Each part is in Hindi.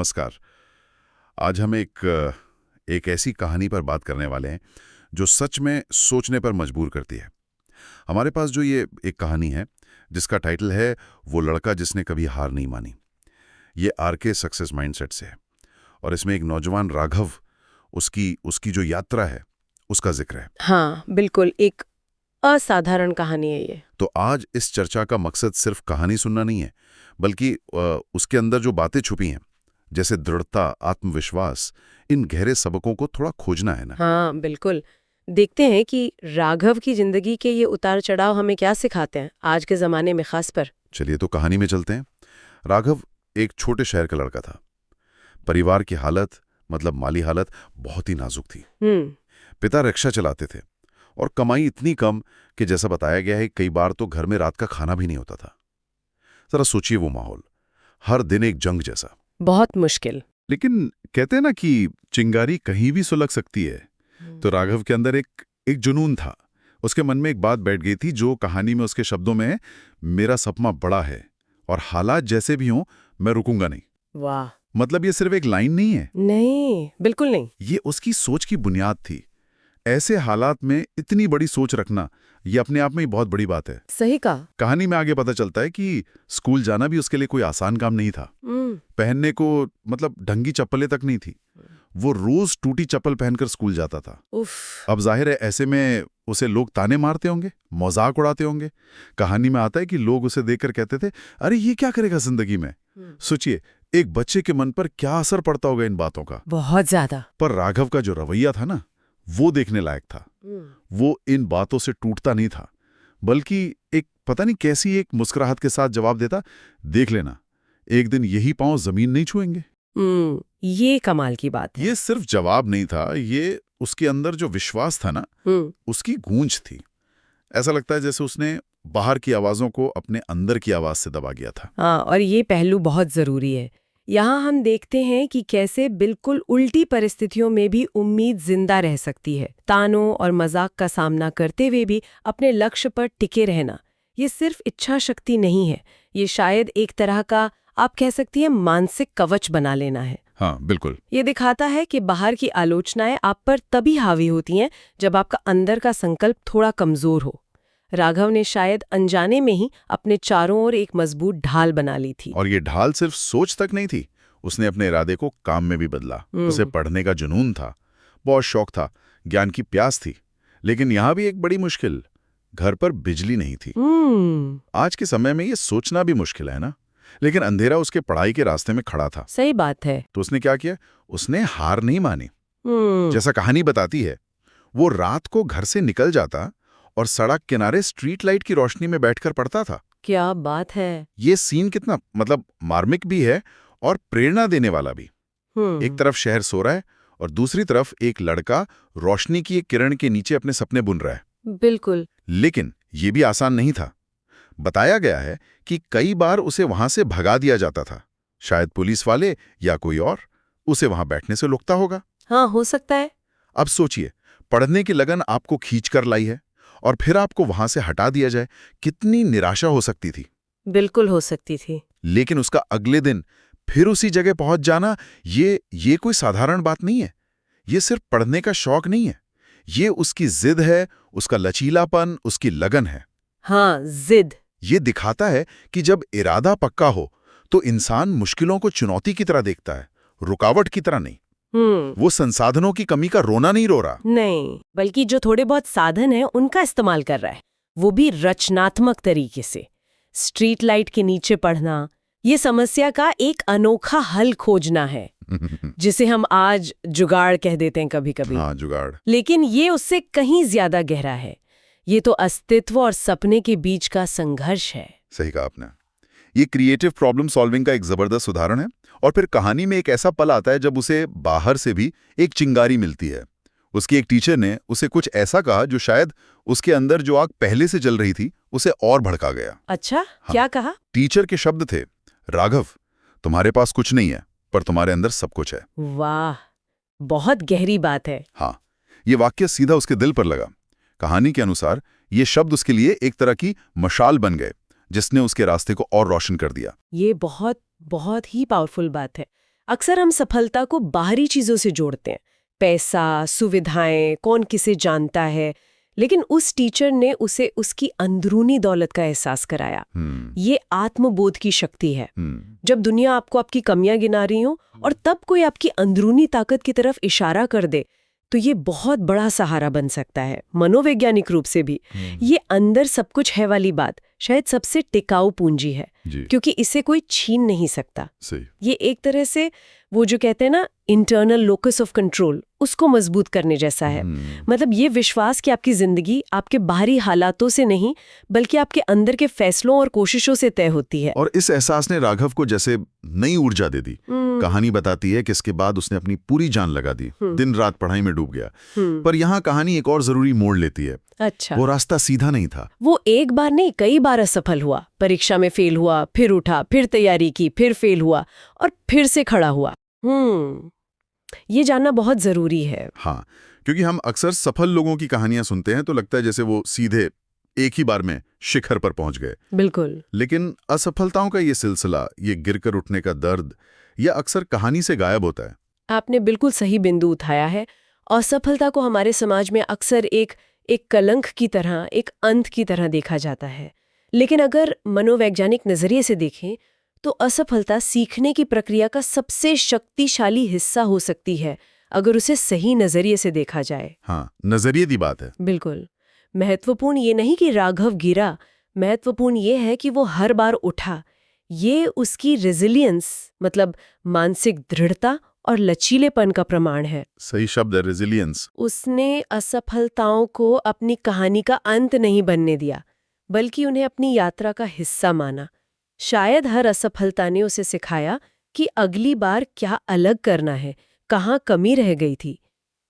नमस्कार। आज हम एक ऐसी कहानी पर बात करने वाले हैं जो सच में सोचने पर मजबूर करती है। हमारे पास जो ये एक कहानी है जिसका टाइटल है वो लड़का जिसने कभी हार नहीं मानी। ये आरके सक्सेस माइंडसेट से है और इसमें एक नौजवान राघव उसकी जो यात्रा है उसका जिक्र है। हाँ, बिल्कुल एक असाधारण कहानी है ये। तो आज इस चर्चा का मकसद सिर्फ कहानी सुनना नहीं है, बल्कि उसके अंदर जो बातें छुपी हैं, जैसे दृढ़ता, आत्मविश्वास, इन गहरे सबकों को थोड़ा खोजना है ना। हाँ, बिल्कुल। देखते हैं कि राघव की जिंदगी के ये उतार चढ़ाव हमें क्या सिखाते हैं आज के जमाने में खास पर। चलिए तो कहानी में चलते हैं। राघव एक छोटे शहर का लड़का था। परिवार की हालत, मतलब माली हालत, बहुत ही नाजुक थी। पिता रिक्शा चलाते थे और कमाई इतनी कम कि जैसा बताया गया है कई बार तो घर में रात का खाना भी नहीं होता था। जरा सोचिए वो माहौल, हर दिन एक जंग जैसा। बहुत मुश्किल। लेकिन कहते हैं ना कि चिंगारी कहीं भी सुलग सकती है। तो राघव के अंदर एक जुनून था। उसके मन में एक बात बैठ गई थी जो कहानी में उसके शब्दों में है, मेरा सपना बड़ा है और हालात जैसे भी हों मैं रुकूंगा नहीं। वाह। मतलब ये सिर्फ एक लाइन नहीं है, नहीं, बिल्कुल नहीं। ये उसकी सोच की बुनियाद थी। ऐसे हालात में इतनी बड़ी सोच रखना ये अपने आप में ही बहुत बड़ी बात है। सही कहा। कहानी में आगे पता चलता है कि स्कूल जाना भी उसके लिए कोई आसान काम नहीं था। पहनने को मतलब ढंगी चप्पलें तक नहीं थी। वो रोज टूटी चप्पल पहनकर स्कूल जाता था। अब जाहिर है ऐसे में उसे लोग ताने मारते होंगे, मजाक उड़ाते होंगे। कहानी में आता है कि लोग उसे देखकर कहते थे, अरे ये क्या करेगा जिंदगी में। सोचिए एक बच्चे के मन पर क्या असर पड़ता होगा इन बातों का। बहुत ज्यादा। पर राघव का जो रवैया था ना, वो देखने लायक था। वो इन बातों से टूटता नहीं था, बल्कि एक पता नहीं कैसी एक मुस्कुराहट के साथ जवाब देता, देख लेना एक दिन यही पांव जमीन नहीं छुएंगे। ये कमाल की बात है। ये सिर्फ जवाब नहीं था, ये उसके अंदर जो विश्वास था ना, उसकी गूंज थी। ऐसा लगता है जैसे उसने बाहर की आवाजों को अपने अंदर की आवाज से दबा गया था। हाँ, और ये पहलू बहुत जरूरी है। यहाँ हम देखते हैं कि कैसे बिल्कुल उल्टी परिस्थितियों में भी उम्मीद जिंदा रह सकती है। तानों और मजाक का सामना करते हुए भी अपने लक्ष्य पर टिके रहना, ये सिर्फ इच्छा शक्ति नहीं है, ये शायद एक तरह का आप कह सकती हैं मानसिक कवच बना लेना है। हाँ बिल्कुल। ये दिखाता है कि बाहर की आलोचनाएं आप पर तभी हावी होती हैं जब आपका अंदर का संकल्प थोड़ा कमजोर हो। राघव ने शायद अनजाने में ही अपने चारों ओर एक मजबूत ढाल बना ली थी। और ये ढाल सिर्फ सोच तक नहीं थी, उसने अपने इरादे को काम में भी बदला। उसे पढ़ने का जुनून था, बहुत शौक था, ज्ञान की प्यास थी। लेकिन यहां भी एक बड़ी मुश्किल, घर पर बिजली नहीं थी। आज के समय में ये सोचना भी मुश्किल है ना, लेकिन अंधेरा उसके पढ़ाई के रास्ते में खड़ा था। सही बात है। तो उसने क्या किया, उसने हार नहीं मानी। जैसा कहानी बताती है, वो रात को घर से निकल जाता और सड़क किनारे स्ट्रीट लाइट की रोशनी में बैठकर पढ़ता था। क्या बात है। ये सीन कितना मतलब मार्मिक भी है और प्रेरणा देने वाला भी। एक तरफ शहर सो रहा है और दूसरी तरफ एक लड़का रोशनी की एक किरण के नीचे अपने सपने बुन रहा है। बिल्कुल। लेकिन ये भी आसान नहीं था। बताया गया है कि कई बार उसे वहां से भगा दिया जाता था, शायद पुलिस वाले या कोई और उसे वहां बैठने से रोकता होगा। हाँ, हो सकता है। अब सोचिए, पढ़ने की लगन आपको खींच कर लाई है और फिर आपको वहां से हटा दिया जाए, कितनी निराशा हो सकती थी। बिल्कुल हो सकती थी। लेकिन उसका अगले दिन फिर उसी जगह पहुंच जाना, ये कोई साधारण बात नहीं है। ये सिर्फ पढ़ने का शौक नहीं है, ये उसकी जिद है, उसका लचीलापन, उसकी लगन है। हाँ, जिद। ये दिखाता है कि जब इरादा पक्का हो तो इंसान मुश्किलों को चुनौती की तरह देखता है, रुकावट की तरह नहीं। वो संसाधनों की कमी का रोना नहीं रो रहा, नहीं, बल्कि जो थोड़े बहुत साधन है उनका इस्तेमाल कर रहा है, वो भी रचनात्मक तरीके से। स्ट्रीट लाइट के नीचे पढ़ना, ये समस्या का एक अनोखा हल खोजना है, जिसे हम आज जुगाड़ कह देते हैं कभी कभी। हाँ, जुगाड़। लेकिन ये उससे कहीं ज्यादा गहरा है। ये तो अस्तित्व और सपने के बीच का संघर्ष है। सही कहा आपने। ये क्रिएटिव प्रॉब्लम सॉल्विंग का एक जबरदस्त उदाहरण है। और फिर कहानी में एक ऐसा पल आता है जब उसे बाहर से भी एक चिंगारी मिलती है। उसकी एक टीचर ने उसे कुछ ऐसा कहा जो शायद उसके अंदर जो आग पहले से जल रही थी उसे और भड़का गया। अच्छा, हाँ, क्या कहा? टीचर के शब्द थे, राघव, तुम्हारे पास कुछ नहीं है पर तुम्हारे अंदर सब कुछ है। वाह, बहुत गहरी बात है। हाँ, ये वाक्य सीधा उसके दिल पर लगा। कहानी के अनुसार ये शब्द उसके लिए एक तरह की मशाल बन गए, जिसने उसके रास्ते को और रोशन कर दिया। ये बहुत बहुत ही पावरफुल बात है। अक्सर हम सफलता को बाहरी चीजों से जोड़ते हैं, पैसा, सुविधाएं, कौन किसे जानता है, लेकिन उस टीचर ने उसे उसकी अंदरूनी दौलत का एहसास कराया। ये आत्मबोध की शक्ति है। जब दुनिया आपको आपकी कमियां गिना रही हो और तब कोई आपकी अंदरूनी ताकत की तरफ इशारा कर दे, तो ये बहुत बड़ा सहारा बन सकता है। मनोवैज्ञानिक रूप से भी ये अंदर सब कुछ है वाली बात शायद सबसे टिकाऊ पूंजी है, क्योंकि इसे कोई छीन नहीं सकता। ये एक तरह से वो जो कहते हैं ना इंटरनल लोकस ऑफ कंट्रोल, उसको मजबूत करने जैसा है। मतलब ये विश्वास कि आपकी जिंदगी आपके बाहरी हालातों से नहीं बल्कि आपके अंदर के फैसलों और कोशिशों से तय होती है। और इस एहसास ने राघव को जैसे नई ऊर्जा दे दी। कहानी बताती है कि इसके बाद उसने अपनी पूरी जान लगा दी, दिन रात पढ़ाई में डूब गया। पर यहाँ कहानी एक और जरूरी मोड़ लेती है। अच्छा। वो रास्ता सीधा नहीं था। वो एक बार नहीं कई बार असफल हुआ, परीक्षा में फेल हुआ, फिर उठा, फिर तैयारी की, फिर फेल हुआ और फिर से खड़ा हुआ। ये जानना बहुत जरूरी है। हाँ, क्योंकि हम अक्सर सफल लोगों की कहानियां सुनते हैं तो लगता है जैसे वो सीधे एक ही बार में शिखर पर पहुंच गए। बिल्कुल। लेकिन असफलताओं का ये सिलसिला, ये गिरकर उठने का दर्द, यह अक्सर कहानी से गायब होता है। आपने बिल्कुल सही बिंदु उठाया है। असफलता को हमारे समाज में अक्सर एक कलंक की तरह, एक अंत की तरह देखा जाता है। लेकिन अगर मनोवैज्ञानिक नजरिए से देखें तो असफलता सीखने की प्रक्रिया का सबसे शक्तिशाली हिस्सा हो सकती है, अगर उसे सही नजरिए से देखा जाए। हाँ, नजरिए की बात है। बिल्कुल। महत्वपूर्ण ये नहीं कि राघव गिरा, महत्वपूर्ण ये है कि वो हर बार उठा। ये उसकी रेजिलियंस, मतलब मानसिक दृढ़ता और लचीलेपन का प्रमाण है। सही शब्द है, रेजिलियंस। उसने असफलताओं को अपनी कहानी का अंत नहीं बनने दिया, बल्कि उन्हें अपनी यात्रा का हिस्सा माना। शायद हर असफलता ने उसे सिखाया कि अगली बार क्या अलग करना है, कहाँ कमी रह गई थी।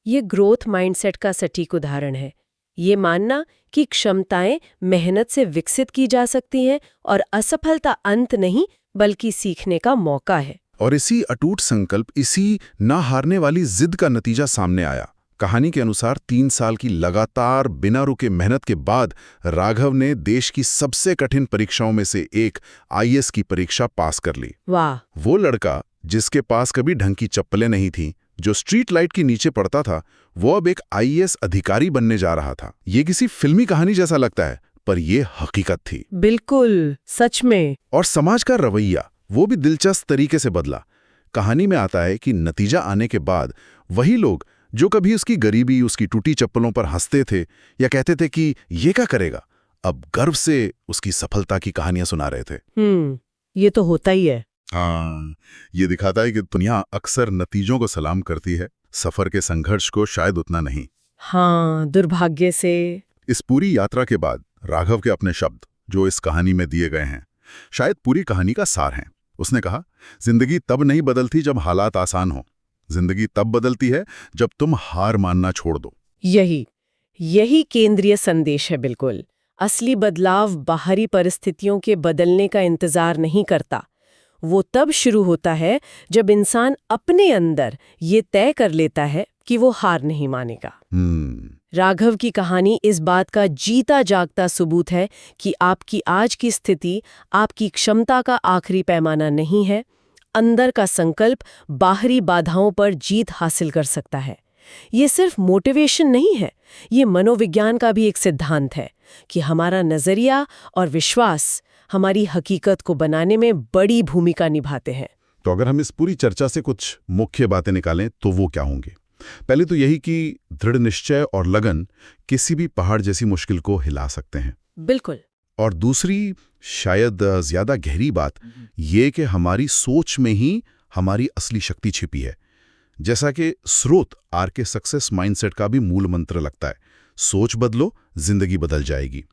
ये ग्रोथ माइंडसेट का सटीक उदाहरण है। ये मानना कि क्षमताएं मेहनत से विकसित की जा सकती हैं और असफलता अंत नहीं बल्कि सीखने का मौका है। और इसी अटूट संकल्प, इसी ना हारने वाली जिद का नतीजा सामने आया। कहानी के अनुसार 3 साल की लगातार बिना रुके मेहनत के बाद राघव ने देश की सबसे कठिन परीक्षाओं में से एक आईएएस की परीक्षा पास कर ली। वाह! वो लड़का जिसके पास कभी ढंग की चप्पलें नहीं थीं, जो स्ट्रीट लाइट के नीचे पड़ता था, वो अब एक आईएएस अधिकारी बनने जा रहा था। ये किसी फिल्मी कहानी जैसा लगता है, पर ये हकीकत थी। बिल्कुल, सच में। और समाज का रवैया वो भी दिलचस्प तरीके से बदला। कहानी में आता है कि नतीजा आने के बाद वही लोग जो कभी उसकी गरीबी, उसकी टूटी चप्पलों पर हंसते थे या कहते थे कि ये क्या करेगा, अब गर्व से उसकी सफलता की कहानियां सुना रहे थे। ये तो होता ही है। हाँ, ये दिखाता है कि दुनिया अक्सर नतीजों को सलाम करती है, सफर के संघर्ष को शायद उतना नहीं। हाँ, दुर्भाग्य से। इस पूरी यात्रा के बाद राघव के अपने शब्द जो इस कहानी में दिए गए हैं, शायद पूरी कहानी का सार हैं। उसने कहा, जिंदगी तब नहीं बदलती जब हालात आसान हो, जिंदगी तब बदलती है जब तुम हार मानना छोड़ दो। यही केंद्रीय संदेश है। बिल्कुल। असली बदलाव बाहरी परिस्थितियों के बदलने का इंतजार नहीं करता। वो तब शुरू होता है जब इंसान अपने अंदर ये तय कर लेता है कि वो हार नहीं मानेगा। राघव की कहानी इस बात का जीता जागता सबूत है कि आपकी आज की स्थिति आपकी क्षमता का आखिरी पैमाना नहीं है। अंदर का संकल्प बाहरी बाधाओं पर जीत हासिल कर सकता है। ये सिर्फ मोटिवेशन नहीं है, ये मनोविज्ञान का भी एक सिद्धांत है कि हमारा नजरिया और विश्वास हमारी हकीकत को बनाने में बड़ी भूमिका निभाते हैं। तो अगर हम इस पूरी चर्चा से कुछ मुख्य बातें निकालें तो वो क्या होंगी? पहले तो यही कि दृढ़ निश्चय और लगन किसी भी पहाड़ जैसी मुश्किल को हिला सकते हैं। बिल्कुल। और दूसरी, शायद ज्यादा गहरी बात, ये कि हमारी सोच में ही हमारी असली शक्ति छिपी है। जैसा कि स्रोत आर के सक्सेस माइंडसेट का भी मूल मंत्र लगता है, सोच बदलो, जिंदगी बदल जाएगी।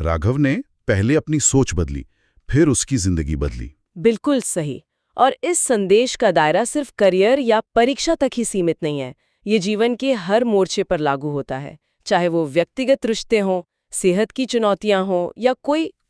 राघव ने पहले अपनी सोच बदली, फिर उसकी जिंदगी बदली। बिल्कुल सही। और इस संदेश का दायरा सिर्फ करियर या परीक्षा तक ही सीमित नहीं है, ये जीवन के हर मोर्चे पर लागू होता है, चाहे वो व्यक्तिगत रिश्ते हों, सेहत की चुनौतियां हों या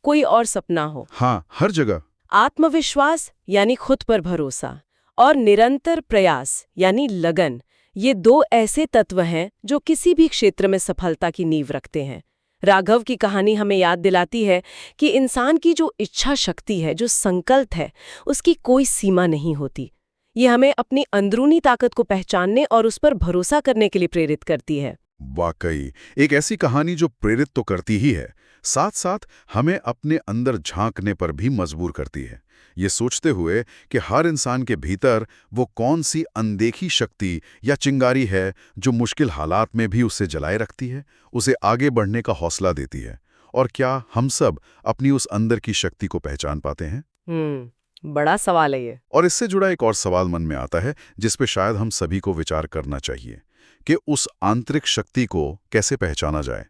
कोई और सपना हो। हाँ, हर जगह आत्मविश्वास यानी खुद पर भरोसा और निरंतर प्रयास यानी लगन, ये 2 ऐसे तत्व हैं जो किसी भी क्षेत्र में सफलता की नींव रखते हैं। राघव की कहानी हमें याद दिलाती है कि इंसान की जो इच्छा शक्ति है, जो संकल्प है, उसकी कोई सीमा नहीं होती। ये हमें अपनी अंदरूनी ताकत को पहचानने और उस पर भरोसा करने के लिए प्रेरित करती है। वाकई एक ऐसी कहानी जो प्रेरित तो करती ही है, साथ साथ हमें अपने अंदर झांकने पर भी मजबूर करती है, ये सोचते हुए कि हर इंसान के भीतर वो कौन सी अनदेखी शक्ति या चिंगारी है जो मुश्किल हालात में भी उसे जलाए रखती है, उसे आगे बढ़ने का हौसला देती है। और क्या हम सब अपनी उस अंदर की शक्ति को पहचान पाते हैं? बड़ा सवाल है ये। और इससे जुड़ा एक और सवाल मन में आता है जिस पे शायद हम सभी को विचार करना चाहिए कि उस आंतरिक शक्ति को कैसे पहचाना जाए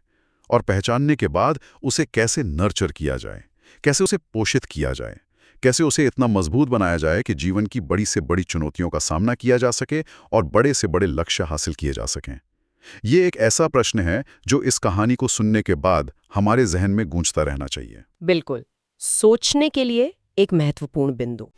और पहचानने के बाद उसे कैसे नर्चर किया जाए, कैसे उसे पोषित किया जाए, कैसे उसे इतना मजबूत बनाया जाए कि जीवन की बड़ी से बड़ी चुनौतियों का सामना किया जा सके और बड़े से बड़े लक्ष्य हासिल किए जा सकें। ये एक ऐसा प्रश्न है जो इस कहानी को सुनने के बाद हमारे जहन में गूंजता रहना चाहिए। बिल्कुल, सोचने के लिए एक महत्वपूर्ण बिंदु।